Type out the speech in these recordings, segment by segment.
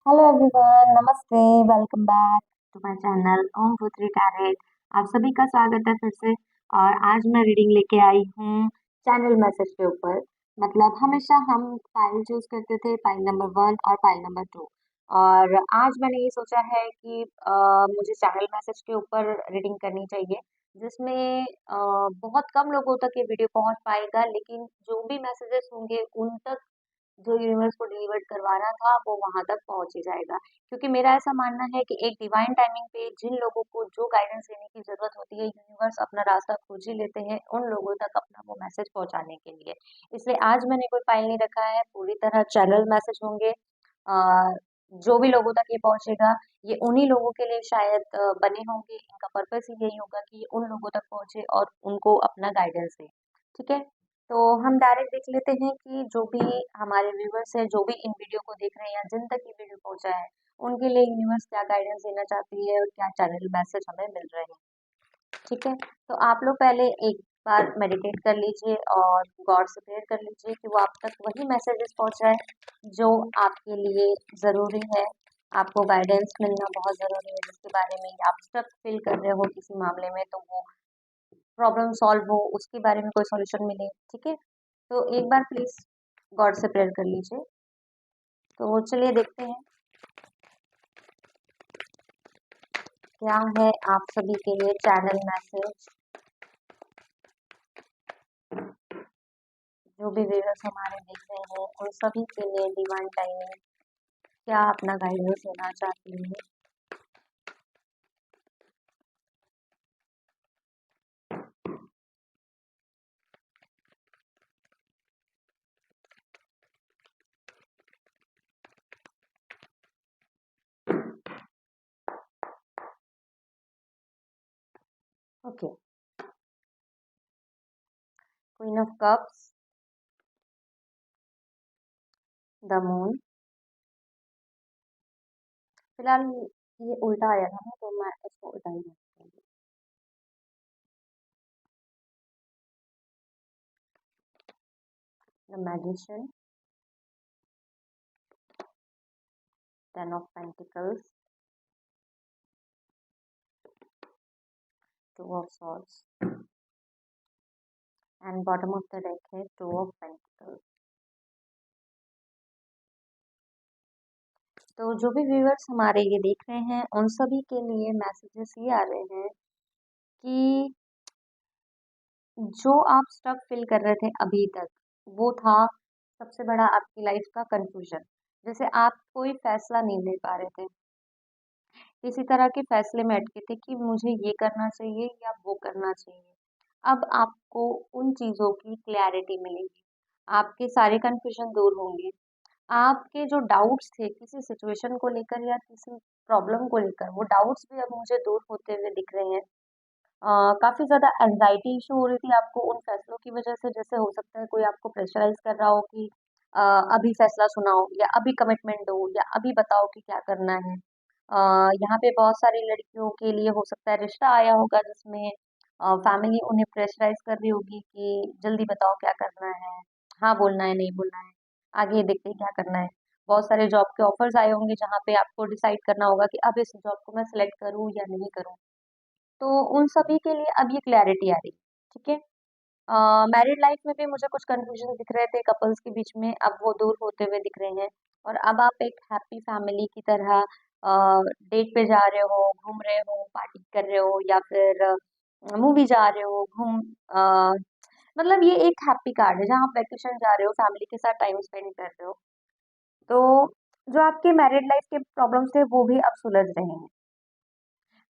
Hello everyone, नमस्ते। Welcome back to my channel Om Putri tarot. आप सभी का स्वागत है फिर से। और आज मैं रीडिंग लेके आई हूँ चैनल मैसेज के ऊपर। मतलब हमेशा हम फाइल चूज करते थे, फाइल नंबर 1 और फाइल नंबर 2। और आज मैंने ये सोचा है कि मुझे चैनल मैसेज के ऊपर रीडिंग करनी चाहिए, जिसमें बहुत कम लोगों तक ये वीडियो पहुंच पाएगा, लेकिन जो भी मैसेजेस होंगे उन तक जो यूनिवर्स को डिलीवर करवाना था वो वहां तक पहुंच ही जाएगा। क्योंकि मेरा ऐसा मानना है कि एक डिवाइन टाइमिंग पे जिन लोगों को जो गाइडेंस लेने की जरूरत होती है, यूनिवर्स अपना रास्ता खोज ही लेते हैं उन लोगों तक अपना वो मैसेज पहुंचाने के लिए। इसलिए आज मैंने कोई फाइल नहीं रखा है, पूरी तरह चैनल मैसेज होंगे। आ, जो भी लोगों तक ये पहुंचेगा, ये उन्हीं लोगों के लिए शायद बने होंगे। इनका पर्पस ही यही होगा कि ये उन लोगों तक पहुंचे और उनको अपना गाइडेंस दे। ठीक है, तो हम डायरेक्ट देख लेते हैं कि जो भी हमारे व्यूवर्स हैं, जो भी इन वीडियो को देख रहे हैं या जिन तक ये वीडियो पहुंचा है, उनके लिए यूनिवर्स क्या गाइडेंस देना चाहती है और क्या चैनल मैसेज हमें मिल रहे हैं। ठीक है, तो आप लोग पहले एक बार मेडिटेट कर लीजिए और गॉड से प्रेयर कर लीजिए कि वो आप तक वही मैसेजेस पहुंचाए जो आपके लिए ज़रूरी है। आपको गाइडेंस मिलना बहुत ज़रूरी है, जिसके बारे में आप स्टक फील कर रहे हो किसी मामले में, तो वो प्रॉब्लम सॉल्व हो, उसके बारे में कोई सॉल्यूशन मिले। ठीक है, तो एक बार प्लीज गॉड से प्रेयर कर लीजिए। तो चलिए देखते हैं क्या है आप सभी के लिए चैनल मैसेज। जो भी व्यूअर्स हमारे देख रहे हैं उन सभी के लिए डिवाइन टाइमिंग क्या अपना गाइडेंस देना चाहती है। Okay, queen of cups, the moon. फिलहाल ये उल्टा आया था ना, तो मैं इसको उल्टा ही रखूंगी। The magician, ten of pentacles, two of swords and bottom of the deck है टू ऑफ पेंटिकल्स। तो जो भी व्यूअर्स हमारे ये देख रहे हैं उन सभी के लिए मैसेजेस ये आ रहे हैं कि जो आप स्टफ फिल कर रहे थे अभी तक, वो था सबसे बड़ा आपकी लाइफ का कंफ्यूजन। जैसे आप कोई फैसला नहीं ले पा रहे थे, किसी तरह के फैसले में अटके थे कि मुझे ये करना चाहिए या वो करना चाहिए। अब आपको उन चीज़ों की क्लैरिटी मिलेगी, आपके सारे कंफ्यूजन दूर होंगे। आपके जो डाउट्स थे किसी सिचुएशन को लेकर या किसी प्रॉब्लम को लेकर, वो डाउट्स भी अब मुझे दूर होते हुए दिख रहे हैं। काफ़ी ज़्यादा एंजाइटी इशू हो रही थी आपको उन फैसलों की वजह से। जैसे हो सकता है कोई आपको प्रेशराइज कर रहा हो कि अभी फैसला सुनाओ या अभी कमिटमेंट दो या अभी बताओ कि क्या करना है। यहाँ पे बहुत सारी लड़कियों के लिए हो सकता है रिश्ता आया होगा जिसमें फैमिली उन्हें प्रेशराइज कर रही होगी कि जल्दी बताओ क्या करना है, हाँ बोलना है नहीं बोलना है, आगे देखते हैं क्या करना है। बहुत सारे जॉब के ऑफर्स आए होंगे जहाँ पे आपको डिसाइड करना होगा कि अब इस जॉब को मैं सिलेक्ट करूँ या नहीं करूँ। तो उन सभी के लिए अब ये क्लैरिटी आ रही है। ठीक है, मैरिड लाइफ में भी मुझे कुछ कंफ्यूजन दिख रहे थे कपल्स के बीच में, अब वो दूर होते हुए दिख रहे हैं। और अब आप एक हैप्पी फैमिली की तरह डेट पे जा रहे हो, घूम रहे हो, पार्टी कर रहे हो, या फिर मूवी जा रहे हो, मतलब ये एक हैप्पी कार्ड है जहाँ आप वेकेशन जा रहे हो, फैमिली के साथ टाइम स्पेंड कर रहे हो। तो जो आपके मैरिड लाइफ के प्रॉब्लम्स थे वो भी अब सुलझ रहे हैं,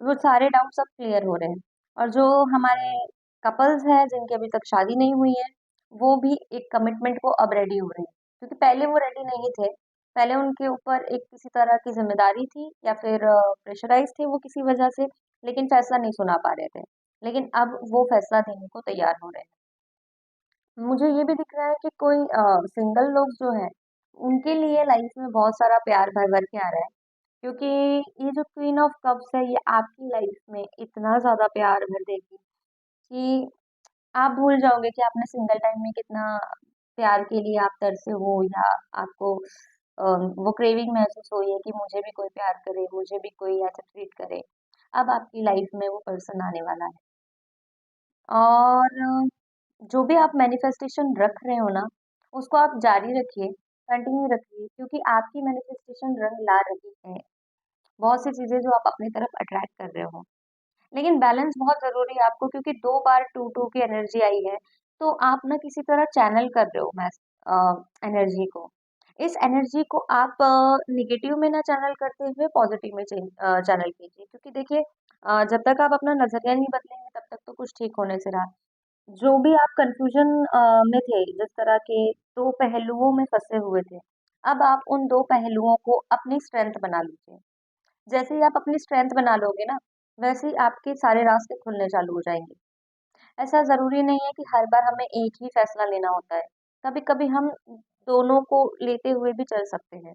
वो सारे डाउट्स अब क्लियर हो रहे हैं। और जो हमारे कपल्स हैं जिनकी अभी तक शादी नहीं हुई है, वो भी एक कमिटमेंट को अब रेडी हो रहे हैं, क्योंकि पहले वो रेडी नहीं थे। पहले उनके ऊपर एक किसी तरह की जिम्मेदारी थी या फिर प्रेशराइज थे वो किसी वजह से, लेकिन फैसला नहीं सुना पा रहे थे। लेकिन अब वो फैसला देने को तैयार हो रहे हैं। मुझे ये भी दिख रहा है कि कोई सिंगल लोग जो हैं उनके लिए लाइफ में बहुत सारा प्यार भर भर के आ रहा है। क्योंकि ये जो क्वीन ऑफ कप्स है, ये आपकी लाइफ में इतना ज्यादा प्यार भर देगी कि आप भूल जाओगे कि आपने सिंगल टाइम में कितना प्यार के लिए आप तरसे हो, या आपको वो क्रेविंग महसूस हुई है कि मुझे भी कोई प्यार करे, मुझे भी कोई ऐसा ट्रीट करे। अब आपकी लाइफ में वो पर्सन आने वाला है। और जो भी आप मैनिफेस्टेशन रख रहे हो ना, उसको आप जारी रखिए, कंटिन्यू रखिए, क्योंकि आपकी मैनिफेस्टेशन रंग ला रही है। बहुत सी चीजें जो आप अपनी तरफ अट्रैक्ट कर रहे हो, लेकिन बैलेंस बहुत ज़रूरी है आपको, क्योंकि 2 बार 2-2 की एनर्जी आई है, तो आप ना किसी तरह चैनल कर रहे हो मैस एनर्जी को। इस एनर्जी को आप नेगेटिव में ना चैनल करते हुए पॉजिटिव में चैनल कीजिए, क्योंकि देखिए जब तक आप अपना नज़रिया नहीं बदलेंगे तब तक तो कुछ ठीक होने से रहा। जो भी आप कन्फ्यूजन में थे, जिस तरह के 2 पहलुओं में फँसे हुए थे, अब आप उन 2 पहलुओं को अपनी स्ट्रेंथ बना लीजिए। जैसे ही आप अपनी स्ट्रेंथ बना लोगे ना, वैसे ही आपके सारे रास्ते खुलने चालू हो जाएँगे। ऐसा ज़रूरी नहीं है कि हर बार हमें एक ही फैसला लेना होता है। कभी-कभी हम दोनों को लेते हुए भी चल सकते हैं।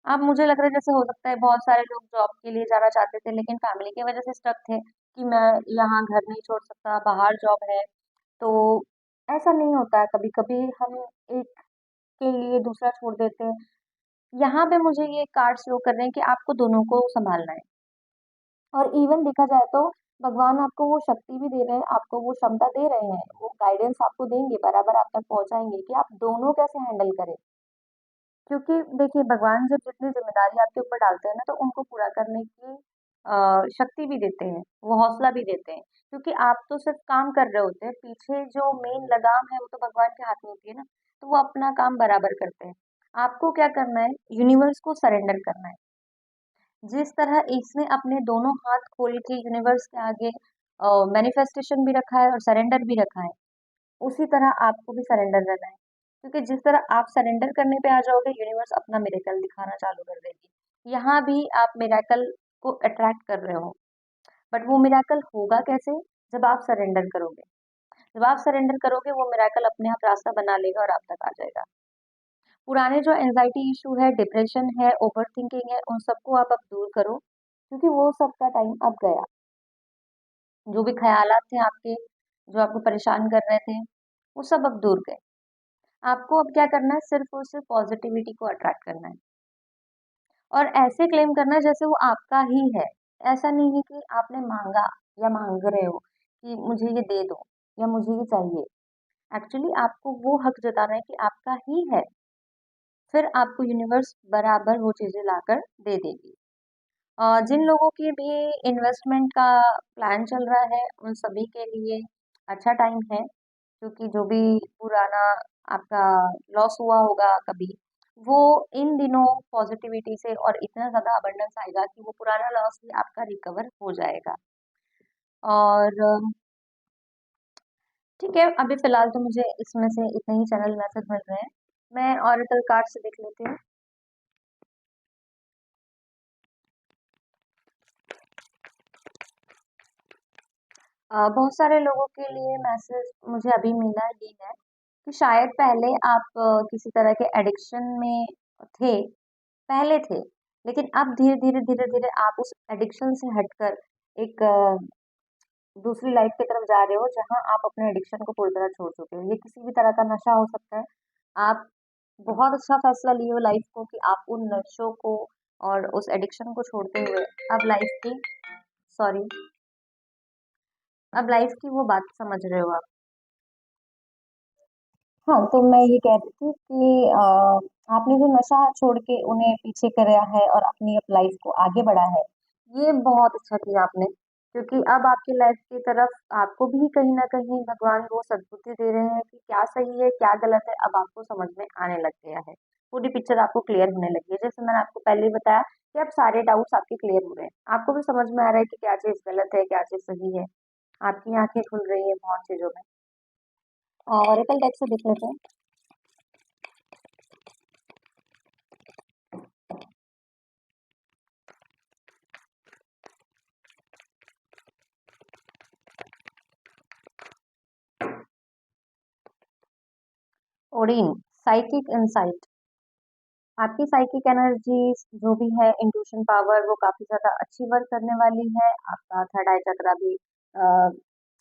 अब मुझे लग रहा है जैसे हो सकता है बहुत सारे लोग जॉब के लिए जाना चाहते थे, लेकिन फैमिली की वजह से स्टक थे कि मैं यहाँ घर नहीं छोड़ सकता, बाहर जॉब है। तो ऐसा नहीं होता है, कभी-कभी हम एक के लिए दूसरा छोड़ देते हैं। यहाँ पे मुझे ये कार्ड शो कर रहे हैं कि आपको दोनों को सँभालना है। और इवन देखा जाए तो भगवान आपको वो शक्ति भी दे रहे हैं, आपको वो क्षमता दे रहे हैं, वो गाइडेंस आपको देंगे, बराबर आप तक पहुँचाएँगे कि आप दोनों कैसे हैंडल करें। क्योंकि देखिए भगवान जब जितनी ज़िम्मेदारी आपके ऊपर डालते हैं ना, तो उनको पूरा करने की शक्ति भी देते हैं, वो हौसला भी देते हैं। क्योंकि आप तो सिर्फ़ काम कर रहे होते हैं, पीछे जो मेन लगाम है वो तो भगवान के हाथ में होती है ना, तो वो अपना काम बराबर करते हैं। आपको क्या करना है, यूनिवर्स को सरेंडर करना है। जिस तरह इसने अपने दोनों हाथ खोल के यूनिवर्स के आगे मैनिफेस्टेशन भी रखा है और सरेंडर भी रखा है, उसी तरह आपको भी सरेंडर रहना है। क्योंकि जिस तरह आप सरेंडर करने पे आ जाओगे, यूनिवर्स अपना मिरेकल दिखाना चालू कर देगी। यहाँ भी आप मिरेकल को अट्रैक्ट कर रहे हो, बट वो मिरेकल होगा कैसे? जब आप सरेंडर करोगे। जब आप सरेंडर करोगे, वो मिरेकल अपने आप रास्ता बना लेगा और आप तक आ जाएगा। पुराने जो एंग्जायटी इशू है, डिप्रेशन है, ओवरथिंकिंग है, उन सबको आप अब दूर करो, क्योंकि वो सब का टाइम अब गया। जो भी ख़यालात थे आपके, जो आपको परेशान कर रहे थे, वो सब अब दूर गए। आपको अब क्या करना है, सिर्फ़ और सिर्फ़ पॉज़िटिविटी को अट्रैक्ट करना है और ऐसे क्लेम करना है जैसे वो आपका ही है। ऐसा नहीं है कि आपने माँगा या माँग रहे हो कि मुझे ये दे दो या मुझे ये चाहिए। एक्चुअली आपको वो हक जताना है कि आपका ही है, फिर आपको यूनिवर्स बराबर वो चीज़ें लाकर दे देगी। जिन लोगों की भी इन्वेस्टमेंट का प्लान चल रहा है, उन सभी के लिए अच्छा टाइम है, क्योंकि जो भी पुराना आपका लॉस हुआ होगा कभी, वो इन दिनों पॉजिटिविटी से और इतना ज़्यादा अबंडेंस आएगा कि वो पुराना लॉस भी आपका रिकवर हो जाएगा। और ठीक है, अभी फ़िलहाल तो मुझे इसमें से इतने ही चैनल मैसेज मिल रहे हैं। मैं ऑरेकल कार्ड से देख लेती हूँ। बहुत सारे लोगों के लिए मैसेज मुझे अभी मिला ये है कि शायद पहले आप किसी तरह के एडिक्शन में थे, पहले थे, लेकिन अब धीरे-धीरे, धीरे-धीरे आप उस एडिक्शन से हटकर एक दूसरी लाइफ की तरफ जा रहे हो, जहाँ आप अपने एडिक्शन को पूरी तरह छोड़ चुके हो। ये किसी भी तरह का नशा हो सकता है। आप बहुत अच्छा फैसला लिए हो लाइफ को कि आप उन नशों को और उस एडिक्शन को छोड़ते हुए अब लाइफ की सॉरी अब लाइफ की वो बात समझ रहे हो आप। हाँ, तो मैं ये कह रही थी कि आपने जो नशा छोड़ के उन्हें पीछे करा है और अपनी अब लाइफ को आगे बढ़ा है, ये बहुत अच्छा किया आपने, क्योंकि अब आपकी लाइफ की तरफ आपको भी कहीं न कहीं भगवान वो सद्बुद्धि दे रहे हैं कि क्या सही है, क्या गलत है, अब आपको समझ में आने लग गया है। पूरी पिक्चर आपको क्लियर होने लगी है। जैसे मैंने आपको पहले ही बताया कि अब सारे डाउट्स आपके क्लियर हो रहे हैं। आपको भी समझ में आ रहा है कि क्या चीज़ गलत है, क्या चीज़ सही है। आपकी आँखें खुल रही हैं बहुत चीज़ों में। ऑरेकल डेक से देख लेते हैं। Odin, psychic insight. आपकी साइकिक एनर्जीज जो भी है, इंट्यूशन पावर, वो काफी ज्यादा अच्छी वर्क करने वाली है। आपका थर्ड आई चक्रा भी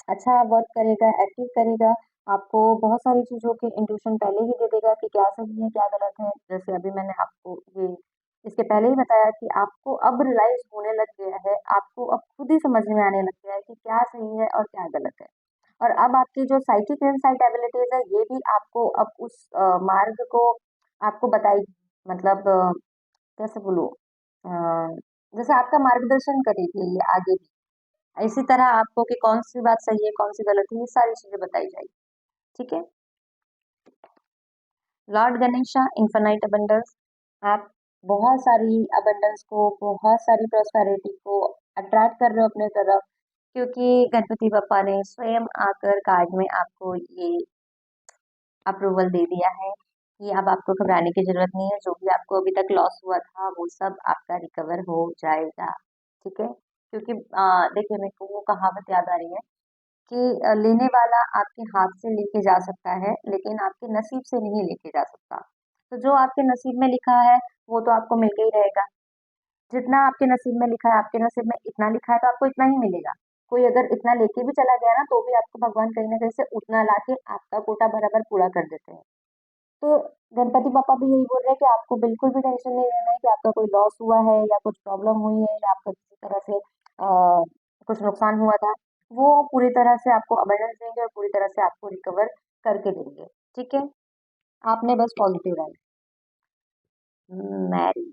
अच्छा वर्क करेगा, एक्टिव करेगा। आपको बहुत सारी चीज़ों के इंट्यूशन पहले ही दे देगा कि क्या सही है, क्या गलत है। जैसे अभी मैंने आपको ये इसके पहले ही बताया कि आपको अब रियलाइज़ होने लग गया है, आपको अब खुद ही समझ में आने लग गया है कि क्या सही है और क्या गलत है। और अब आपकी जो साइकिक इनसाइट एबिलिटीज़ है, ये भी आपको अब उस मार्ग को आपको बताएगी। मतलब कैसे बोलूँ अ, जैसे आपका मार्गदर्शन करेगी ये आगे भी। इसी तरह आपको कि कौन-सी बात सही है, कौन-सी गलत है, ये सारी चीज़ें बताई जाएगी। ठीक है? Lord Ganesha infinite abundance. आप बहुत सारी अबंडेंस को, बहुत सारी प्रॉस्पेरिटी को अट्रैक्ट कर रहे हो अपने तरफ, क्योंकि गणपति बप्पा ने स्वयं आकर कार्ड में आपको ये अप्रूवल दे दिया है कि अब आपको घबराने की जरूरत नहीं है। जो भी आपको अभी तक लॉस हुआ था वो सब आपका रिकवर हो जाएगा। ठीक है? क्योंकि देखिए मेरे को वो कहावत याद आ रही है कि लेने वाला आपके हाथ से लेके जा सकता है, लेकिन आपके नसीब से नहीं लेके जा सकता। तो जो आपके नसीब में लिखा है, वो तो आपको मिल के ही रहेगा। जितना आपके नसीब में लिखा है, आपके नसीब में इतना लिखा है तो आपको इतना ही मिलेगा। कोई अगर इतना लेके भी चला गया ना, तो भी आपको भगवान कहीं न कहीं से उतना लाके आपका कोटा बराबर पूरा कर देते हैं। तो गणपति पापा भी यही बोल रहे हैं कि आपको बिल्कुल भी टेंशन नहीं लेना है कि आपका कोई लॉस हुआ है या कुछ प्रॉब्लम हुई है या आपका किसी तरह से कुछ नुकसान हुआ था। वो पूरी तरह से आपको अबंडेंस देंगे और पूरी तरह से आपको रिकवर करके देंगे। ठीक है? आपने बस पॉजिटिव रहना है। Mary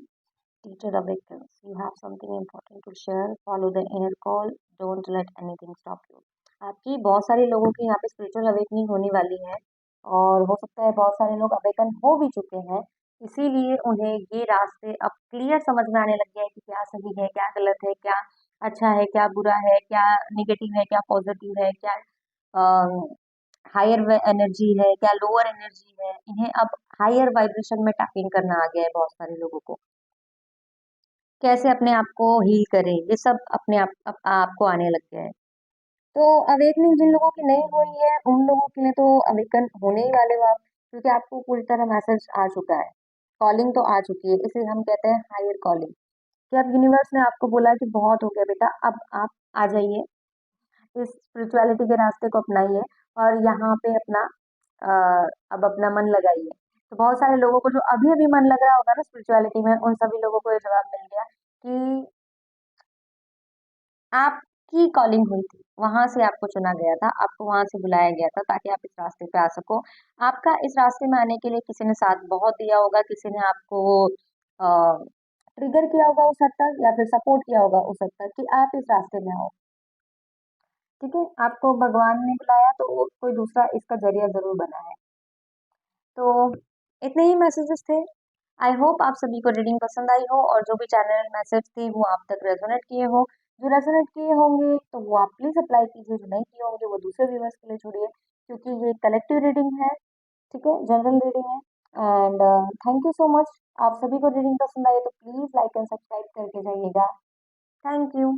teacher awakens. You have something important to share. Follow the inner call. Don't let anything stop you. आपकी बहुत सारे लोगों की यहाँ पे स्पिरिचुअल अवेकनिंग होने वाली है और हो सकता है बहुत सारे लोग अवेकन हो भी चुके हैं। इसीलिए उन्हें ये रास्ते अब क्लियर समझ में आने लग गया है कि क्या सही है, क्या गलत है, क्या अच्छा है, क्या बुरा है, क्या नेगेटिव है, क्या पॉजिटिव है, क्या हायर एनर्जी है, क्या लोअर एनर्जी है। इन्हें अब हायर वाइब्रेशन में टैपिंग करना आ गया है बहुत सारे लोगों को। कैसे अपने आप को हील करें, ये सब अपने आपको आने लग गया है। तो अवेकनिंग जिन लोगों की नहीं हुई है, उन लोगों के लिए तो अवेकन होने ही वाले हो आप, क्योंकि आपको पूरी तरह मैसेज आ चुका है। कॉलिंग तो आ चुकी है, इसे हम कहते हैं हायर कॉलिंग, कि अब यूनिवर्स ने आपको बोला कि बहुत हो गया बेटा, अब आप आ जाइए, इस स्पिरिचुअलिटी के रास्ते को अपनाइए और यहाँ पे अपना अब अपना मन लगाइए। तो बहुत सारे लोगों को जो अभी-अभी मन लग रहा होगा ना स्पिरिचुअलिटी में, उन सभी लोगों को ये जवाब मिल गया कि आपकी कॉलिंग हुई थी, वहाँ से आपको चुना गया था, आपको वहाँ से बुलाया गया था ताकि आप इस रास्ते पे आ सको। आपका इस रास्ते में आने के लिए किसी ने साथ बहुत दिया होगा, किसी ने आपको ट्रिगर किया होगा उस हद तक या फिर सपोर्ट किया होगा उस हद तक कि आप इस रास्ते में आओ। ठीक है? आपको भगवान ने बुलाया तो वो कोई दूसरा इसका ज़रिया ज़रूर बना है। तो इतने ही मैसेजेस थे। आई होप आप सभी को रीडिंग पसंद आई हो और जो भी चैनल मैसेज थे वो आप तक रेजोनेट किए हो। जो रेजोनेट किए होंगे तो वो आप प्लीज़ अप्लाई कीजिए, जो नहीं किए होंगे वो दूसरे व्यूअर्स के लिए छोड़िए, क्योंकि ये कलेक्टिव रीडिंग है। ठीक है? जनरल रीडिंग है। And thank you so much. आप सभी को रीडिंग पसंद आई तो प्लीज़ लाइक एंड सब्सक्राइब करके जाइएगा। Thank you.